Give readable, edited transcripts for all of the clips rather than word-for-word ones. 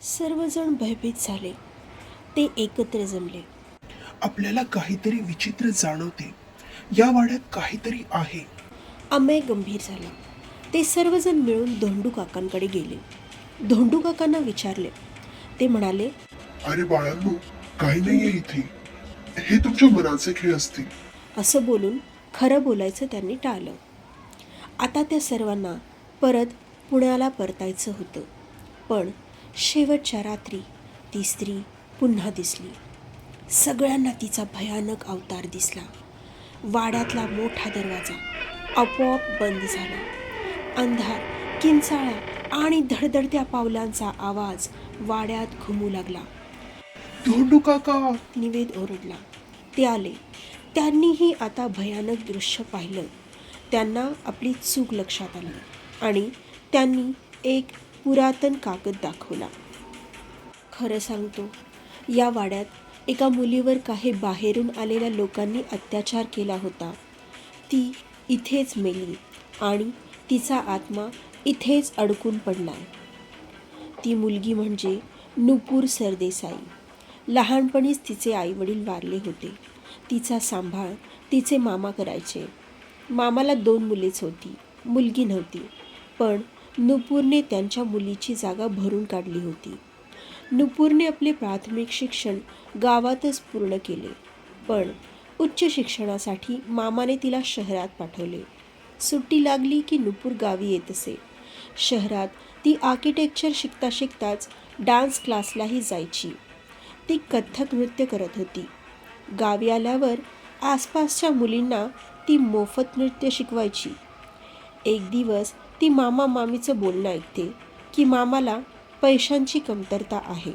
सर्वजण भयभीत झाले. ते एकत्र जमले. आपल्याला काहीतरी विचित्र जाणवते. या वाड्यात काहीतरी आहे. अमेय गंभीर झाला. ते सर्वजण मिळून धोंडू काकांकडे गेले. धोंडू काकांना विचारले. ते म्हणाले, अरे बाळांनो, काही नाहीये इथे. हे तुमच्या मनाचे खेळ असतील. असं बोलून खरं बोलायचं त्यांनी टाळलं. आता त्या सर्वांना परत पुण्याला परतायचं होतं. पण शेवटच्या रात्री ती स्त्री पुन्हा दिसली. सगळ्यांना तिचा भयानक अवतार दिसला. वाड्यातला मोठा दरवाजा आपोआप बंद झाला. अंधार, किंचाळा आणि धडधडत्या पावलांचा आवाज वाड्यात घुमू लागला. धोंडू काका! निवेद ओरडला. ते आले. त्यांनीही आता भयानक दृश्य पाहिलं. त्यांना आपली चूक लक्षात आली आणि त्यांनी एक पुरातन कागद दाखवला. खरं सांगतो, या वाड्यात एका मुलीवर काही बाहेरून आलेल्या लोकांनी अत्याचार केला होता. ती इथेच मेली आणि तिचा आत्मा इथेच अडकून पडलाय. ती मुलगी म्हणजे नुपूर सरदेसाई. लहानपणीच तिचे आईवडील वारले होते. तिचा सांभाळ तिचे मामा करायचे. मामाला 2 मुलेच होती, मुलगी नव्हती. पण नुपूरने त्यांच्या मुलीची जागा भरून काढली होती. नुपूरने आपले प्राथमिक शिक्षण गावातच पूर्ण केले. पण उच्च शिक्षणासाठी मामाने तिला शहरात पाठवले. सुट्टी लागली की नुपूर गावी येत असे. शहरात ती आर्किटेक्चर शिकता शिकताच डान्स क्लासलाही जायची. ती कथ्थक नृत्य करत होती. गावी आल्यावर आसपासच्या मुलींना ती मोफत नृत्य शिकवायची. एक दिवस ती मामा मामीचं बोलणं ऐकते की मामाला पैशांची कमतरता आहे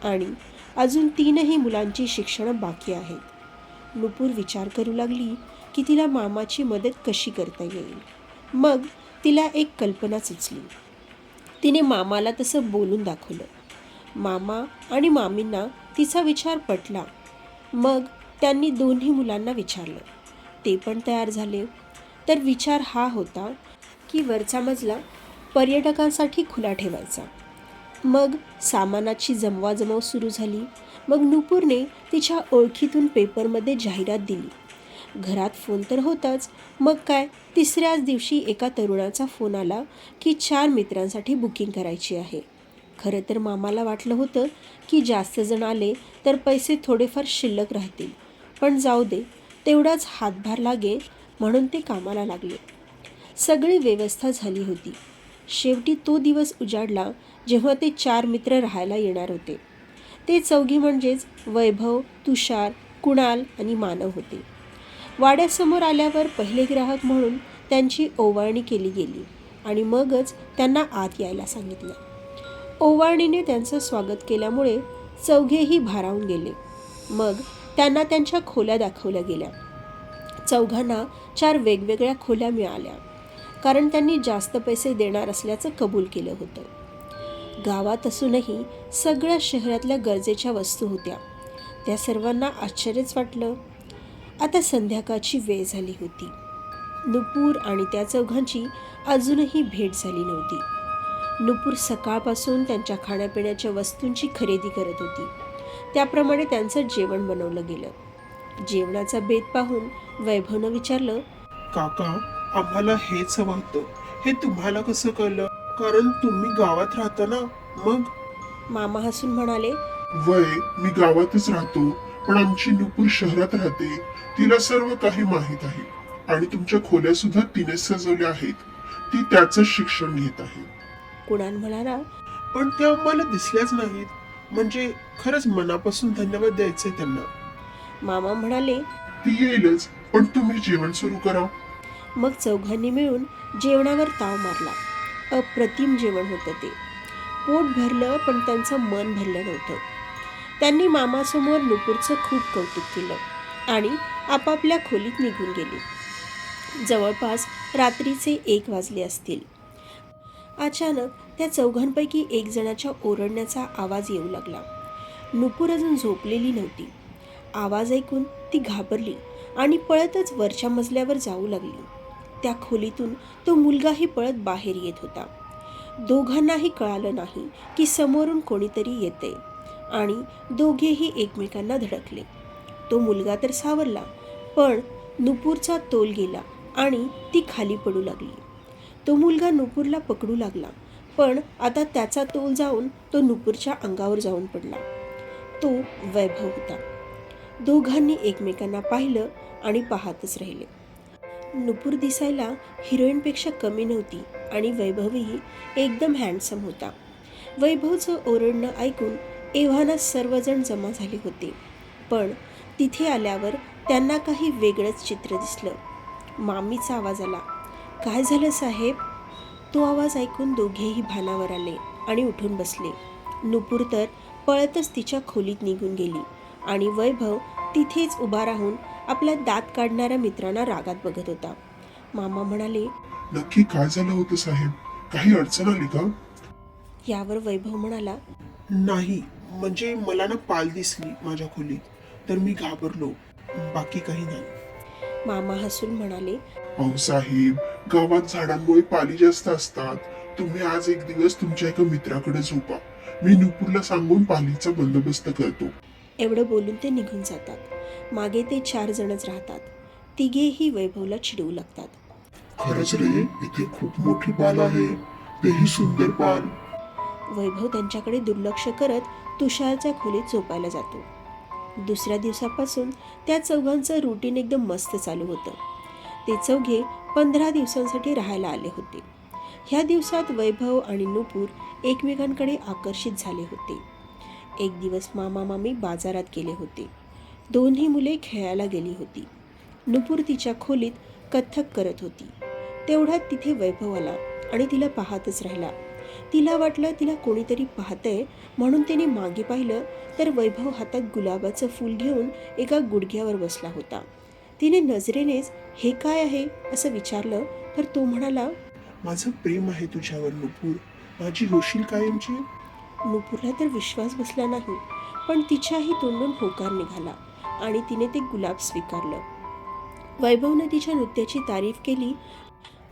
आणि अजून 3ही मुलांची शिक्षणं बाकी आहेत. नुपूर विचार करू लागली की तिला मामाची मदत कशी करता येईल. मग तिला एक कल्पना सुचली. तिने मामाला तसं बोलून दाखवलं. मामा आणि मामींना तिचा विचार पटला. मग त्यांनी 2ही मुलांना विचारलं. ते पण तयार झाले. तर विचार हा होता की वरचा मजला पर्यटकांसाठी खुला ठेवायचा. मग सामानाची जमवाजमव सुरू झाली. मग नुपूरने तिच्या ओळखीतून पेपरमध्ये जाहिरात दिली. घरात फोन तर होताच. मग काय, 3ऱ्याच दिवशी एका तरुणाचा फोन आला की 4 मित्रांसाठी बुकिंग करायची आहे. खरं तर मामाला वाटलं होतं की जास्त जण आले तर पैसे थोडेफार शिल्लक राहतील. पण जाऊ दे, तेवढाच हातभार लागेल म्हणून ते कामाला लागले. सगळी व्यवस्था झाली होती. शेवटी तो दिवस उजाडला जेव्हा ते 4 मित्र राहायला येणार होते. ते 4घी म्हणजेच वैभव, तुषार, कुणाल आणि मानव होते. वाड्यासमोर आल्यावर पहिले ग्राहक म्हणून त्यांची ओवाळणी केली गेली आणि मगच त्यांना आत यायला सांगितलं. ओवाळणीने त्यांचं स्वागत केल्यामुळे 4घेही भारावून गेले. मग त्यांना त्यांच्या खोल्या दाखवल्या गेल्या. 4घांना 4 वेगवेगळ्या खोल्या मिळाल्या, कारण त्यांनी जास्त पैसे देणार असल्याचं कबूल केलं होतं. गावात असूनही सगळ्या शहरातल्या गरजेच्या वस्तू होत्या. त्या सर्वांना आश्चर्यच वाटलं. आता संध्याकाळची वेळ झाली होती. नुपूर आणि त्या 4घांची अजूनही भेट झाली नव्हती. नुपूर सकाळपासून त्यांच्या खाण्यापिण्याच्या वस्तूंची खरेदी करत होती. त्याप्रमाणे त्यांचं जेवण बनवलं गेलं. जेवणाचा बेत पाहून वैभवनं विचारलं, काका, आम्हाला हेच हवं होतं. हे तुम्हाला कसं कळलं? कारण तुम्ही गावात राहता ना. मग मामा हसून म्हणाले, वय, मी गावातच राहतो, पण आमची नुपूर शहरात राहते. तिला सर्व काही माहीत आहे आणि तुमच्या खोल्या सुद्धा तिने सजवल्या आहेत. ती त्याचं शिक्षण घेत आहे. कुणाल म्हणाला, पण त्या आम्हाला दिसल्याच नाहीत. म्हणजे खरंच मनापासून धन्यवाद द्यायचे त्यांना. मामा म्हणाले. ती येईलच, पण तुम्ही जेवण सुरू करा. मग 4घांनी मिळून जेवणावर ताव मारला. अप्रतिम जेवण होतं ते. पोट भरलं पण त्यांचं मन भरलं नव्हतं. त्यांनी मामासमोर नुपूरचं खूप कौतुक केलं आणि आपापल्या खोलीत निघून गेले. जवळपास रात्रीचे 1 वाजले असतील. अचानक त्या 4घांपैकी 1 जणाच्या ओरडण्याचा आवाज येऊ लागला. नुपूर अजून झोपलेली नव्हती. आवाज ऐकून ती घाबरली आणि पळतच वरच्या मजल्यावर जाऊ लागली. त्या खोलीतून तो मुलगाही पळत बाहेर येत होता. दोघांनाही कळालं नाही की समोरून कोणीतरी येते आणि दोघेही एकमेकांना धडकले. तो मुलगा तर सावरला, पण नुपूरचा तोल गेला आणि ती खाली पडू लागली. तो मुलगा नुपूरला पकडू लागला, पण आता त्याचा तोल जाऊन तो नुपूरच्या अंगावर जाऊन पडला. तो वैभव होता. दोघांनी एकमेकांना पाहिलं आणि पाहतच राहिले. नुपूर दिसायला हिरोईनपेक्षा कमी नव्हती आणि वैभवही एकदम हँडसम होता. वैभवचं ओरडणं ऐकून एव्हाना सर्वजण जमा झाले होते, पण तिथे आल्यावर त्यांना काही वेगळंच चित्र दिसलं. मामीचा आवाज आला, "काय झालं साहेब?" तो आवाज ऐकून दोघेही भानावर आले आणि उठून बसले. नुपूर तर पळतच तिच्या खोलीत निघून गेली आणि वैभव तिथेच उभा राहून आपल्या दात काढणाऱ्या मित्रांना रागात बघत होता. मामा म्हणाले, नक्की काय झालं होतं साहेब? काही अडचण आली का? यावर वैभव म्हणाला, नाही, म्हणजे मला ना पाल दिसली माझ्या खोलीत, तर मी घाबरलो, बाकी काही नाही. मामा हसून म्हणाले, अहो साहेब, गावात झाडांमुळे पाली जास्त असतात. तुम्ही आज एक दिवस तुमच्या एका मित्राकडे झोपा. मी नुपूरला सांगून पालीचा बंदोबस्त करतो. एवढं बोलून ते निघून जातात. मागे ते 4 जणच राहतात. तिघेही वैभवला चिडवू लागतात. खरंच रे, इथे खूप मोठी पाल आहे, तेही सुंदर पाल. वैभव त्यांच्याकडे दुर्लक्ष करत तुषारच्या खोलीत झोपायला जातो. दुसऱ्या दिवसापासून त्या चौघांचं रुटीन एकदम मस्त चालू होतं. ते चौघे 15 दिवसांसाठी राहायला आले होते. ह्या दिवसात वैभव आणि नुपूर एकमेकांकडे आकर्षित झाले होते. एक दिवस मामा मामी बाजारात गेले होते. दोन्ही मुले खेळायला गेली होती. नुपूर तिच्या खोलीत कथ्थक करत होती. तेवढ्यात तिथे वैभव आला आणि तिला पाहतच राहिला. तिला वाटलं तिला कोणीतरी पाहतंय, म्हणून तिने मागे पाहिलं तर वैभव हातात गुलाबाचं फूल घेऊन एका गुडघ्यावर बसला होता. तिने नजरेनेच हे काय आहे असं विचारलं तर तो म्हणाला, माझं प्रेम आहे तुझ्यावर नुपूर, माझी होशील कायमची. नुपूरला तर विश्वास बसला नाही, पण तिच्याही तोंडून होकार निघाला आणि तिने ते गुलाब स्वीकारलं. वैभवने तिच्या नृत्याची तारीफ केली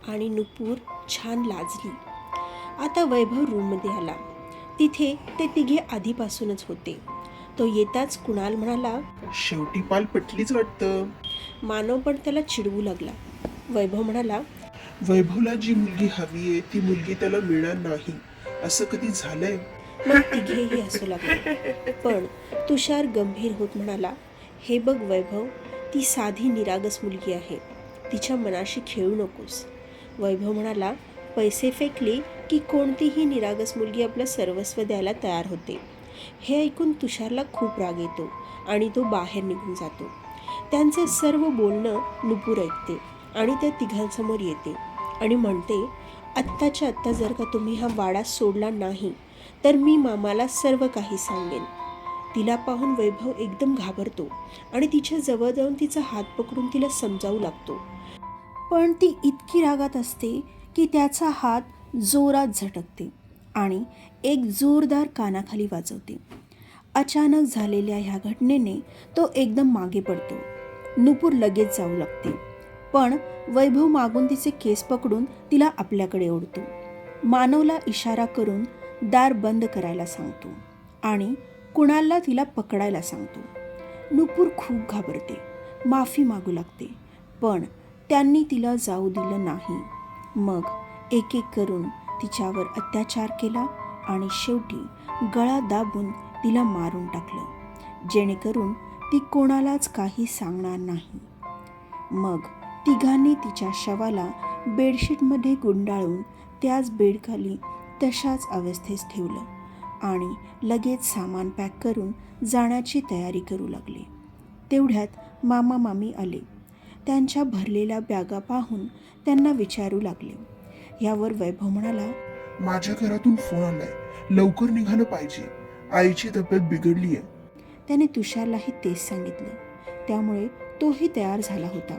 आणि नुपूर छान लाजली. आता वैभव रूममध्ये आला. तिथे ते तिघे आधीपासूनच होते. तो येताच कुणाल म्हणाला, शेवटी पाल पटलीच वाटतं. मानव पण त्याला चिडवू लागला. वैभव म्हणाला, वैभवला जी मुलगी हवी आहे ती मुलगी त्याला मिळणार नाही, असं कधी झालंय? मग तिघेही हसू लागले. पण तुषार गंभीर होत म्हणाला, हे बघ वैभव, ती साधी निरागस मुलगी आहे, तिच्या मनाशी खेळू नकोस. वैभव म्हणाला, पैसे फेकले की कोणतीही निरागस मुलगी आपलं सर्वस्व द्यायला तयार होते. हे ऐकून तुषारला खूप राग येतो आणि तो बाहेर निघून जातो. त्यांचे सर्व बोलणं नुपूर ऐकते आणि त्या तिघांसमोर येते आणि म्हणते, आत्ताच्या आत्ता जर का तुम्ही हा वाडा सोडला नाही तर मी मामाला सर्व काही सांगेन. तिला पाहून वैभव एकदम घाबरतो आणि तिच्या जवळ जाऊन तिचा हात पकडून तिला समजावू लागतो. पण ती इतकी रागात असते की त्याचा हात जोरात झटकते आणि एक जोरदार कानाखाली वाजवते. अचानक झालेल्या ह्या घटनेने तो एकदम मागे पडतो. नुपूर लगेच जाऊ लागते, पण वैभव मागून तिचे केस पकडून तिला आपल्याकडे ओढतो. मानवला इशारा करून दार बंद करायला सांगतो आणि कुणालला तिला पकडायला सांगतो. नुपूर खूप घाबरते, माफी मागू लागते, पण त्यांनी तिला जाऊ दिलं नाही. मग एक एक करून तिच्यावर अत्याचार केला आणि शेवटी गळा दाबून तिला मारून टाकलं, जेणेकरून ती कोणालाच काही सांगणार नाही. मग तिघांनी तिच्या शवाला बेडशीटमध्ये गुंडाळून त्याच बेडखाली तशाच अवस्थेस ठेवलं आणि लगेच सामान पॅक करून जाण्याची तयारी करू लागले. तेवढ्यात मामा मामी आले. त्यांच्या भरलेल्या बॅगा पाहून त्यांना विचारू लागले. यावर वैभव म्हणाला, माझ्या घरातून फोन आलाय, लवकर निघालं पाहिजे, आईची तब्येत बिघडली आहे. त्याने तुषारलाही तेच सांगितलं. त्यामुळे तोही तयार झाला होता.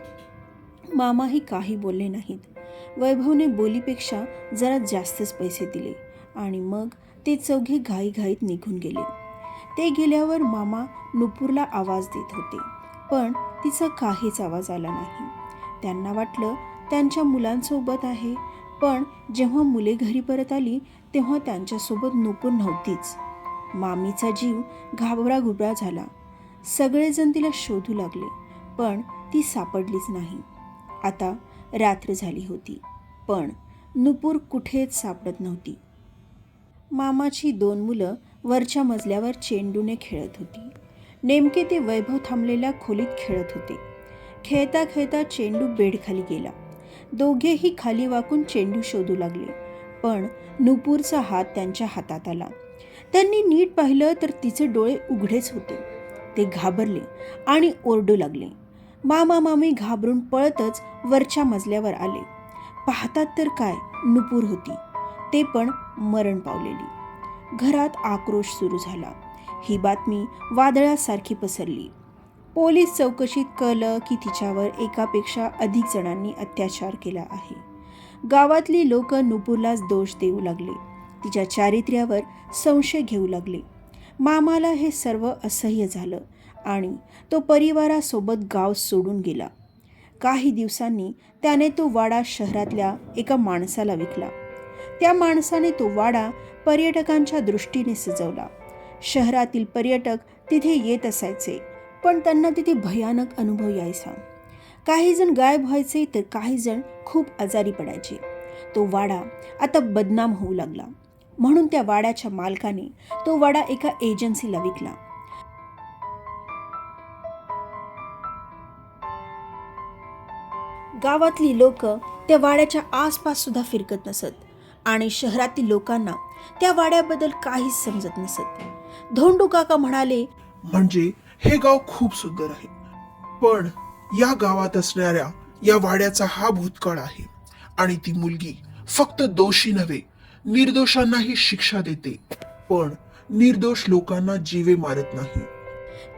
मामाही काही बोलले नाहीत. वैभवने बोलीपेक्षा जरा जास्तच पैसे दिले आणि मग ते चौघे घाईघाईत निघून गेले. ते गेल्यावर मामा नुपूरला आवाज देत होते, पण तिचा काहीच आवाज आला नाही. त्यांना वाटलं त्यांच्या मुलांसोबत आहे, पण जेव्हा मुले घरी परत आली तेव्हा त्यांच्यासोबत नुपूर नव्हतीच. मामीचा जीव घाबराघुबरा झाला. सगळेजण तिला शोधू लागले, पण ती सापडलीच नाही. आता रात्र झाली होती, पण नुपूर कुठेच सापडत नव्हती. मामाची 2 मुलं वरच्या मजल्यावर चेंडूने खेळत होती. नेमके ते वैभव थांबलेल्या खोलीत खेळत होते. खेळता खेळता चेंडू बेडखाली गेला. दोघेही खाली वाकून चेंडू शोधू लागले, पण नुपूरचा हात त्यांच्या हातात आला. त्यांनी नीट पाहिलं तर तिचे डोळे उघडेच होते. ते घाबरले आणि ओरडू लागले. मामा मामी घाबरून पळतच वरच्या मजल्यावर आले. पाहतात तर काय, नुपूर होती, ते पण मरण पावलेली. घरात आक्रोश सुरू झाला. ही बातमी वादळासारखी पसरली. पोलीस चौकशीत कळलं की तिच्यावर एकापेक्षा अधिक जणांनी अत्याचार केला आहे. गावातली लोक नुपूरलाच दोष देऊ लागले. तिच्या चारित्र्यावर संशय घेऊ लागले. मामाला हे सर्व असह्य झालं आणि तो परिवारासोबत गाव सोडून गेला. काही दिवसांनी त्याने तो वाडा शहरातल्या एका माणसाला विकला. त्या माणसाने तो वाडा पर्यटकांच्या दृष्टीने सजवला. शहरातील पर्यटक तिथे येत असायचे, पण त्यांना तिथे भयानक अनुभव यायचा. काही जण गायब व्हायचे तर काही जण खूप आजारी पडायचे. तो वाडा आता बदनाम होऊ लागला. म्हणून त्या वाड्याच्या मालकाने तो वाडा एका एजन्सीला विकला. गावातली लोक त्या वाड्याच्या आसपास सुद्धा फिरकत नसत आणि शहरातील लोकांना त्या वाड्याबद्दल काहीच समजत नसत. धोंडू काका म्हणाले, म्हणजे हे गाव खूप सुंदर आहे, पण या गावात असणाऱ्या या वाड्याचा हा भूतकाळ आहे आणि ती मुलगी फक्त दोषी नव्हे, निर्दोषांनाही शिक्षा देते, पण निर्दोष लोकांना जीवे मारत नाही.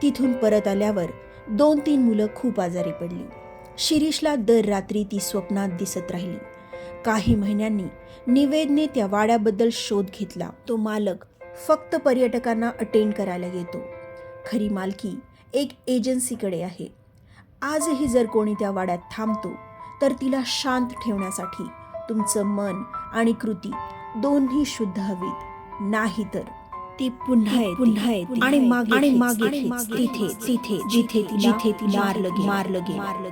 तिथून परत आल्यावर 2-3 मुलं खूप आजारी पडली. शिरीषला दर रात्री ती स्वप्नात दिसत राहिली. काही महिन्यांनी निवेदने त्या वाड्याबद्दल शोध घेतला. तो मालक फक्त पर्यटकांना अटेंड करायला येतो. खरी मालकी एक एजन्सीकडे आहे. आजही जर कोणी त्या वाड्यात थांबतो तर तिला शांत ठेवण्यासाठी तुमचं मन आणि कृती दोन्ही शुद्ध हवीत, नाहीतर ती पुन्हा येते आणि मागे तिथे जिथे तिला मारलं गेलं.